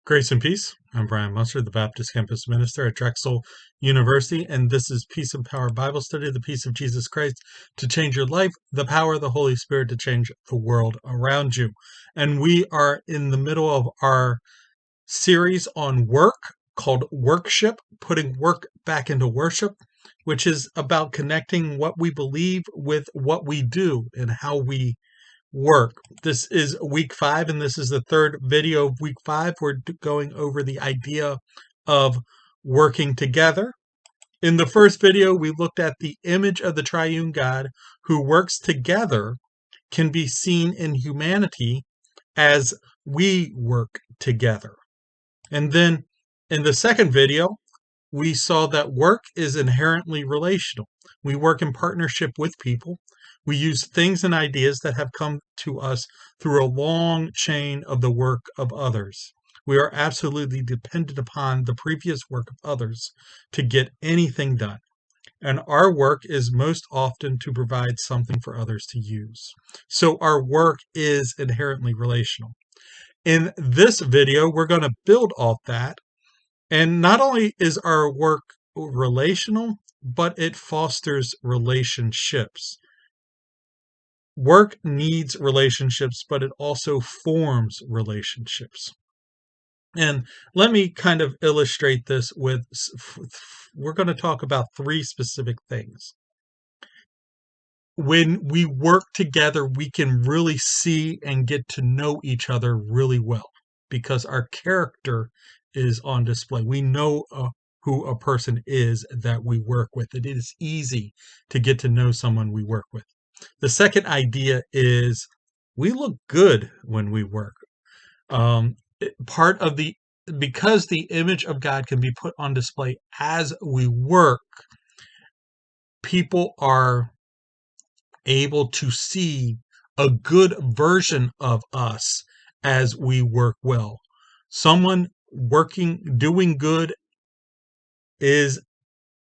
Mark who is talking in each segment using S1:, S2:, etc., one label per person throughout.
S1: Grace and Peace. I'm Brian Munster, the Baptist Campus Minister at Drexel University, and this is Peace and Power Bible Study, the peace of Jesus Christ to change your life, the power of the Holy Spirit to change the world around you. And we are in the middle of our series on work called Workship, putting work back into worship, which is about connecting what we believe with what we do and how we work. This is week 5, and this is the third video of week 5. We're going over the idea of working together. In the first video, we looked at the image of the triune God who works together can be seen in humanity as we work together. And then in the second video, we saw that work is inherently relational. We work in partnership with people. We use things and ideas that have come to us through a long chain of the work of others. We are absolutely dependent upon the previous work of others to get anything done. And our work is most often to provide something for others to use. So our work is inherently relational. In this video, we're going to build off that. And not only is our work relational, but it fosters relationships. Work needs relationships, but it also forms relationships. And let me kind of illustrate this with, we're going to talk about 3 specific things. When we work together, we can really see and get to know each other really well because our character is on display. We know who a person is that we work with. It is easy to get to know someone we work with. The second idea is we look good when we work. Because the image of God can be put on display as we work, people are able to see a good version of us as we work well. Someone doing good is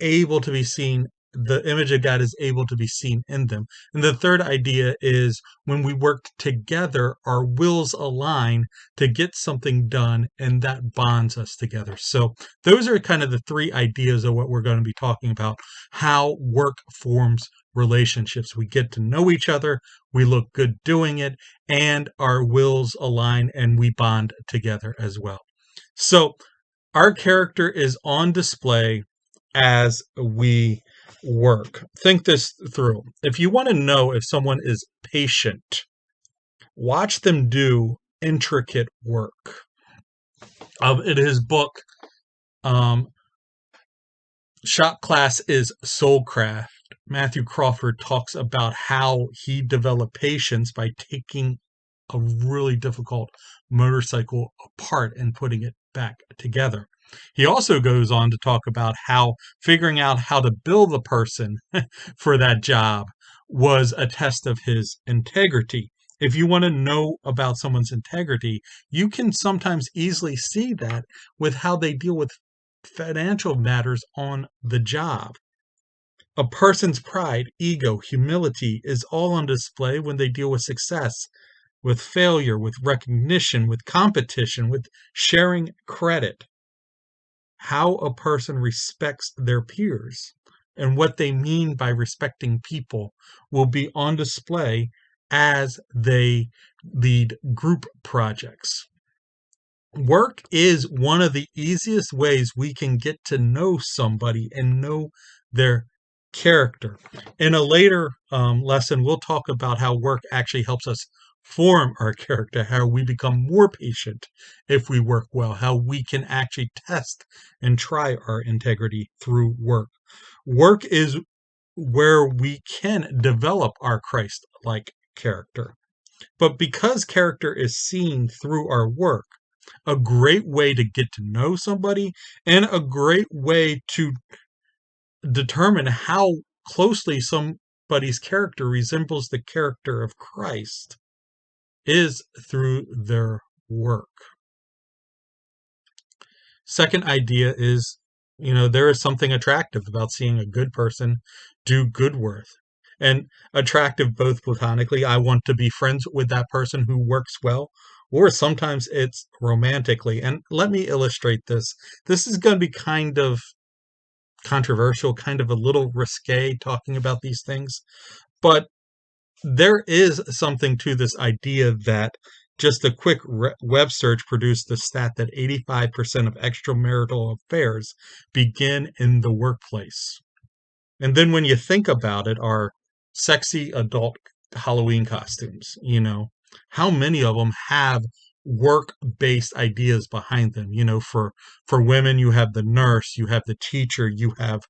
S1: able to be seen. The image of God is able to be seen in them. And the third idea is when we work together, our wills align to get something done, and that bonds us together. So those are kind of the 3 ideas of what we're going to be talking about, how work forms relationships. We get to know each other, we look good doing it, and our wills align and we bond together as well. So our character is on display as we work. Think this through. If you want to know if someone is patient, watch them do intricate work. In his book, Shop Class is Soulcraft, Matthew Crawford talks about how he developed patience by taking a really difficult motorcycle apart and putting it back together. He also goes on to talk about how figuring out how to build the person for that job was a test of his integrity. If you want to know about someone's integrity, you can sometimes easily see that with how they deal with financial matters on the job. A person's pride, ego, humility is all on display when they deal with success, with failure, with recognition, with competition, with sharing credit. How a person respects their peers and what they mean by respecting people will be on display as they lead group projects. Work is one of the easiest ways we can get to know somebody and know their character. In a later lesson, we'll talk about how work actually helps us form our character, how we become more patient if we work well, how we can actually test and try our integrity through work. Work is where we can develop our Christ-like character. But because character is seen through our work, a great way to get to know somebody and a great way to determine how closely somebody's character resembles the character of Christ is through their work. Second idea is, there is something attractive about seeing a good person do good work. And attractive both platonically, I want to be friends with that person who works well, or sometimes it's romantically. And let me illustrate this. This is going to be kind of controversial, kind of a little risque talking about these things, but there is something to this idea that just a quick web search produced the stat that 85% of extramarital affairs begin in the workplace. And then when you think about it, our sexy adult Halloween costumes, how many of them have work-based ideas behind them? For women, you have the nurse, you have the teacher, you have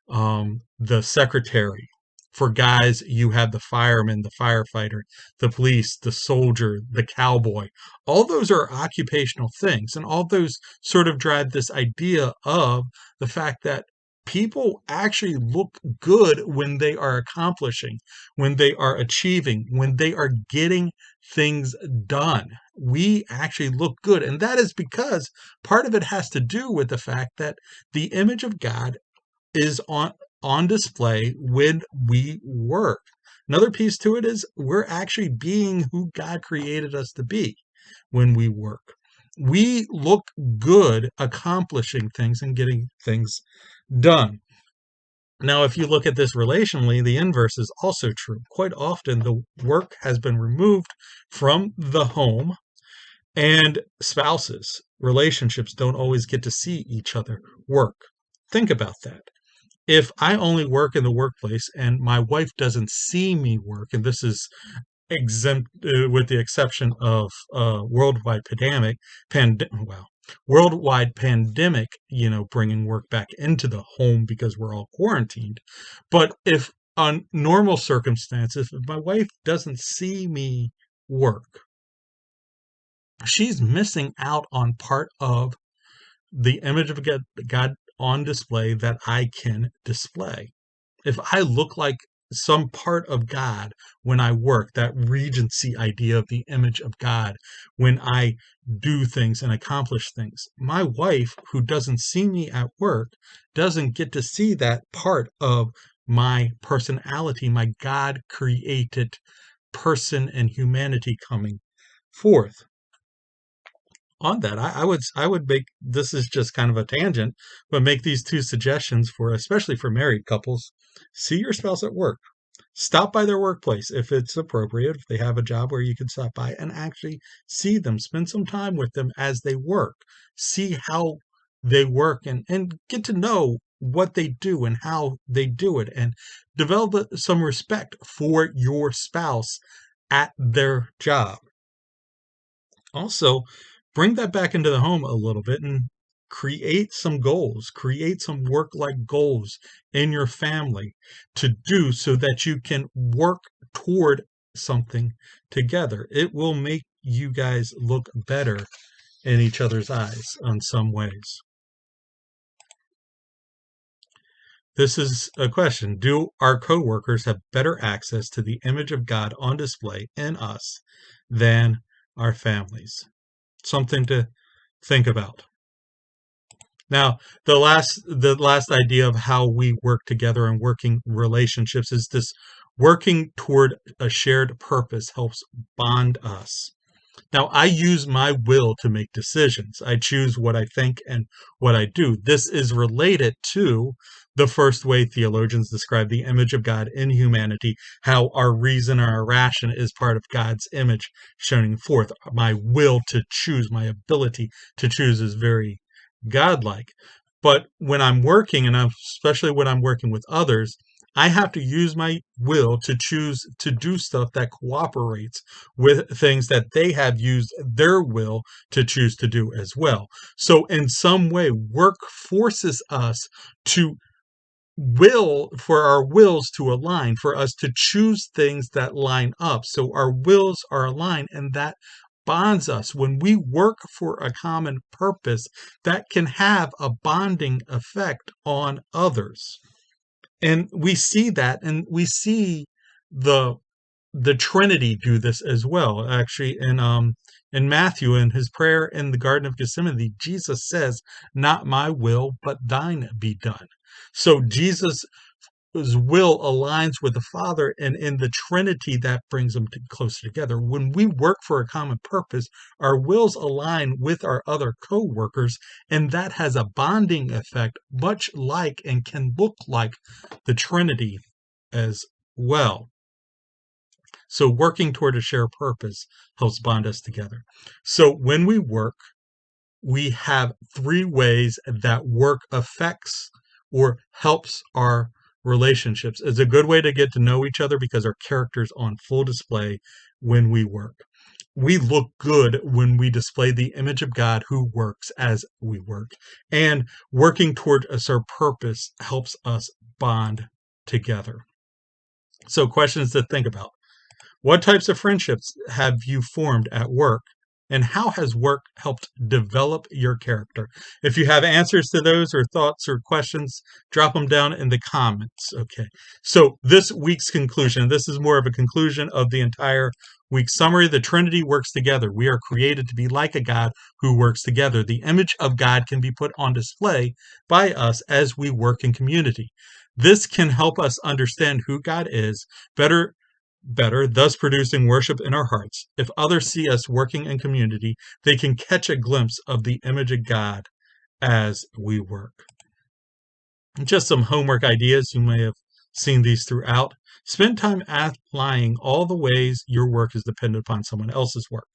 S1: the secretary. For guys, you have the fireman, the firefighter, the police, the soldier, the cowboy. All those are occupational things, and all those sort of drive this idea of the fact that people actually look good when they are accomplishing, when they are achieving, when they are getting things done. We actually look good, and that is because part of it has to do with the fact that the image of God is on display when we work. Another piece to it is we're actually being who God created us to be when we work. We look good accomplishing things and getting things done. Now, if you look at this relationally, the inverse is also true. Quite often, the work has been removed from the home, and spouses, relationships don't always get to see each other work. Think about that. If I only work in the workplace and my wife doesn't see me work, and this is exempt with the exception of worldwide pandemic, bringing work back into the home because we're all quarantined. But if on normal circumstances, if my wife doesn't see me work, she's missing out on part of the image of God on display that I can display. If I look like some part of God when I work, that regency idea of the image of God, when I do things and accomplish things, my wife, who doesn't see me at work, doesn't get to see that part of my personality, my God created person and humanity coming forth. On that, I would make, this is just kind of a tangent, but make these two suggestions for, especially for married couples. See your spouse at work. Stop by their workplace if it's appropriate, if they have a job where you can stop by and actually see them, spend some time with them as they work. See how they work and get to know what they do and how they do it, and develop some respect for your spouse at their job. Also, bring that back into the home a little bit and create some goals, create some work like goals in your family to do so that you can work toward something together. It will make you guys look better in each other's eyes on some ways. This is a question. Do our coworkers have better access to the image of God on display in us than our families? Something to think about. Now, the last idea of how we work together and working relationships is this: working toward a shared purpose helps bond us. Now, I use my will to make decisions. I choose what I think and what I do. This is related to the first way theologians describe the image of God in humanity, how our reason or our ration is part of God's image shining forth. My will to choose, my ability to choose is very godlike. But when I'm working, and especially when I'm working with others, I have to use my will to choose to do stuff that cooperates with things that they have used their will to choose to do as well. So in some way, work forces us to for our wills to align, for us to choose things that line up. So our wills are aligned, and that bonds us. When we work for a common purpose, that can have a bonding effect on others. And we see that, and we see the Trinity do this as well. Actually, in Matthew, in his prayer in the Garden of Gethsemane, Jesus says, "Not my will, but thine be done." So Jesus will aligns with the Father, and in the Trinity that brings them closer together. When we work for a common purpose, our wills align with our other co-workers, and that has a bonding effect, much like and can look like the Trinity as well. So working toward a shared purpose helps bond us together. So when we work, we have three ways that work affects or helps our relationships. It's a good way to get to know each other because our character's on full display when we work. We look good when we display the image of God who works as we work. And working toward a certain purpose helps us bond together. So questions to think about. What types of friendships have you formed at work? And how has work helped develop your character? If you have answers to those or thoughts or questions, drop them down in the comments. Okay. So this week's conclusion, this is more of a conclusion of the entire week's summary. The Trinity works together. We are created to be like a God who works together. The image of God can be put on display by us as we work in community. This can help us understand who God is better, thus producing worship in our hearts. If others see us working in community, they can catch a glimpse of the image of God as we work. Just some homework ideas. You may have seen these throughout. Spend time outlining all the ways your work is dependent upon someone else's work.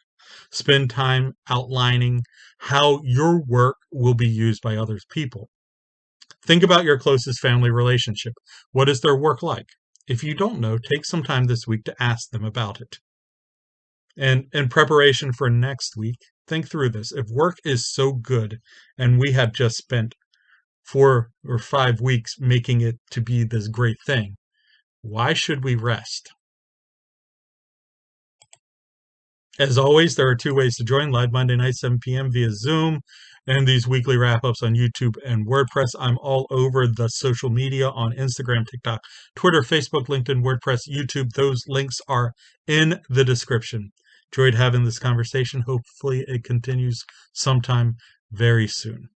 S1: Spend time outlining how your work will be used by other people. Think about your closest family relationship. What is their work like? If you don't know, take some time this week to ask them about it. And in preparation for next week, think through this. If work is so good and we have just spent 4 or 5 weeks making it to be this great thing, why should we rest? As always, there are 2 ways to join: live Monday night, 7 p.m. via Zoom, and these weekly wrap-ups on YouTube and WordPress. I'm all over the social media on Instagram, TikTok, Twitter, Facebook, LinkedIn, WordPress, YouTube. Those links are in the description. Enjoyed having this conversation. Hopefully it continues sometime very soon.